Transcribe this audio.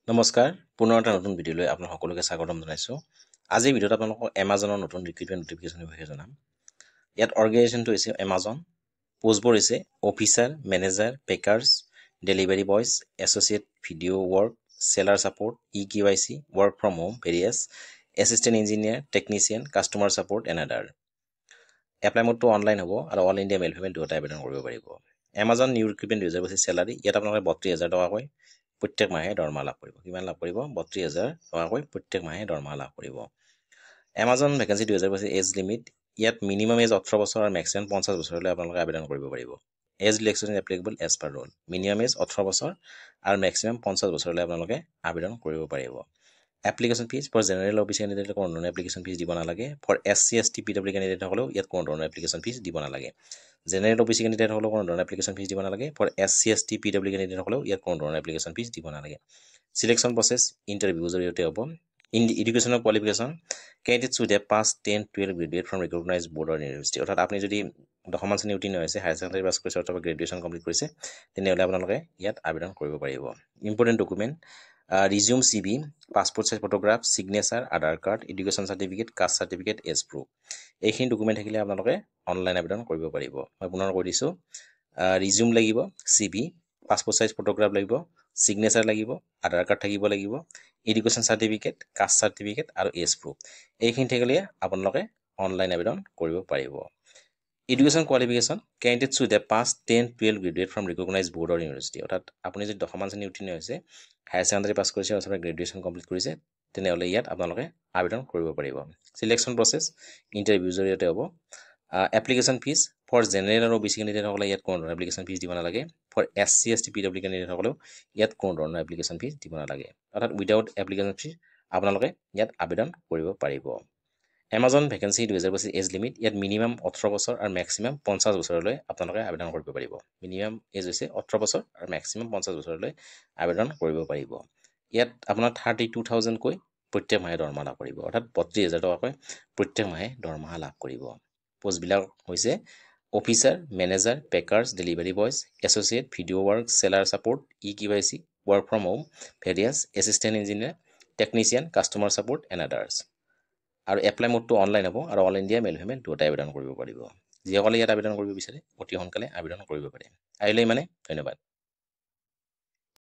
নমস্কাৰ পুনৰ এটা নতুন ভিডিঅ'লৈ আপোনাক সকলোকে স্বাগতম জনাইছোঁ। আজিৰ ভিডিঅ'ত আপোনালোকক এমাজনৰ নতুন ৰিক্ৰুটমেণ্ট নটিফিকেশ্যনৰ বিষয়ে জনাম। ইয়াত অৰ্গেনাইজেশ্যনটো হৈছে এমাজন, পোষ্টবোৰ হৈছে officer, manager, packers, delivery boys, associate video' work, seller support, EKYC, work from home, various, assistant engineer, technician, customer support and other. Apply মোডটো অনলাইন হ'ব আৰু অল ইণ্ডিয়া মেল ফিমেল দুয়োটাই আবেদন কৰিব পাৰিব। এমাজন নিউ ৰিক্ৰুটমেণ্ট 2025 চেলাৰী ইয়াত আপোনালোকে 32,000 টকাকৈ প্ৰত্যেক মাহে দৰমহা লাভ কৰিব। কিমান লাভ কৰিব? 32,000 টকাকৈ প্ৰত্যেক মাহে দৰমহা লাভ কৰিব। এমাজন ভেকেঞ্চি 2025 এজ লিমিট ইয়াত মিনিমাম এজ 18 বছৰ আৰু মেক্সিমাম 50 বছৰলৈ আপোনালোকে আবেদন কৰিব পাৰিব। Age relaxation applicable as per rule. Minimum age 18 বছৰ আৰু মেক্সিমাম 50 বছৰলৈ আপোনালোকে আবেদন কৰিব পাৰিব। এপ্লিকেশ্যন ফিজ ফৰ জেনেৰেল অফিচ কেণ্ডিডেট কোনো ধৰণৰ এপ্লিকেশ্যন ফিজ দিব নালাগে। ফৰ SC ST PW কেণ্ডিডেটসকলেও ইয়াত কোনো ধৰণৰ এপ্লিকেশ্যন ফিজ দিব নালাগে। জেনেৰেল অফিচ কেণ্ডিডেটসকলেও কোনো ধৰণৰ এপ্লিকেশ্যন ফিজ দিব নালাগে। ফৰ SC ST PW কেণ্ডিডেটসকলেও ইয়াত কোনো ধৰণৰ এপ্লিকেশ্যন ফিজ দিব নালাগে। চিলেকশ্যন প্ৰচেছ ইণ্টাৰভিউৰ জৰিয়তে হ'ব। Educational qualification candidates with a pass 10, 12 graduate from recognise board or university. অৰ্থাৎ আপুনি যদি দশমান শ্ৰেণী উত্তীৰ্ণ হৈছে, হায়াৰ ছেকেণ্ডাৰী পাছ কৰিছে অথবা গ্ৰেজুৱেশ্যন কমপ্লিট কৰিছে, তেনেহ'লে আপোনালোকে ইয়াত আবেদন কৰিব পাৰিব। Important document resume, CV, passport size photograph, signature, Aadhaar card, education certificate, caste certificate, age proof. এইখিনি ডকুমেণ্ট থাকিলে আপোনালোকে অনলাইন আবেদন কৰিব পাৰিব। মই পুনৰ কৈ দিছোঁ, ৰিজিউম লাগিব, CV, পাছপৰ্ট চাইজ ফটোগ্ৰাফ লাগিব, ছিগনেচাৰ লাগিব, আধাৰ কাৰ্ড থাকিব লাগিব, এডুকেশ্যন চাৰ্টিফিকেট, কাষ্ট চাৰ্টিফিকেট আৰু এজ প্ৰুফ। এইখিনি থাকিলে আপোনালোকে অনলাইন আবেদন কৰিব পাৰিব। Education qualification candidates with a pass 10, 12 graduate from recognise board or university. অৰ্থাৎ আপুনি যদি দশমান শ্ৰেণী উত্তীৰ্ণ হৈছে, হায়াৰ ছেকেণ্ডাৰী পাছ কৰিছে অথবা গ্ৰেজুৱেশ্যন কমপ্লিট কৰিছে, তেনেহ'লে ইয়াত আপোনালোকে আবেদন কৰিব পাৰিব। চিলেকশ্যন প্ৰচেছ ইণ্টাৰভিউৰ জৰিয়তে হ'ব। এপ্লিকেশ্যন ফিজ ফৰ জেনেৰেল আৰু OBC কেণ্ডিডেটসকলে ইয়াত কোনো ধৰণৰ এপ্লিকেশ্যন ফিজ দিব নালাগে। ফৰ SC ST PW কেণ্ডিডেটসকলেও ইয়াত কোনো ধৰণৰ এপ্লিকেশ্যন ফিজ দিব নালাগে। অৰ্থাৎ উইদাউট এপ্লিকেশ্যন ফিজ আপোনালোকে ইয়াত আবেদন কৰিব পাৰিব। এমাজন ভেকেঞ্চি 2025 এজ লিমিট ইয়াত মিনিমাম 18 বছৰ আৰু মেক্সিমাম 50 বছৰলৈ আপোনালোকে আবেদন কৰিব পাৰিব। মিনিমাম এজ হৈছে 18 বছৰ আৰু মেক্সিমাম 50 বছৰলৈ আবেদন কৰিব পাৰিব। ইয়াত আপোনাৰ 32,000কৈ প্ৰত্যেক মাহে দৰমহা লাভ কৰিব। অৰ্থাৎ 32,000 টকাকৈ প্ৰত্যেক মাহে দৰমহা লাভ কৰিব। পোষ্টবিলাক হৈছে officer, manager, packers, delivery boys, associate video' work, seller support, EKYC, work from home, various, assistant engineer, technician, customer support and others. আৰু এপ্লাই মোডটো অনলাইন হ'ব আৰু অল ইণ্ডিয়া মেল ফিমেল দুয়োটাই আবেদন কৰিব পাৰিব। যিসকলে ইয়াত আবেদন কৰিব বিচাৰে অতি সোনকালে আবেদন কৰিব পাৰে। আহিলে ইমানে, ধন্যবাদ।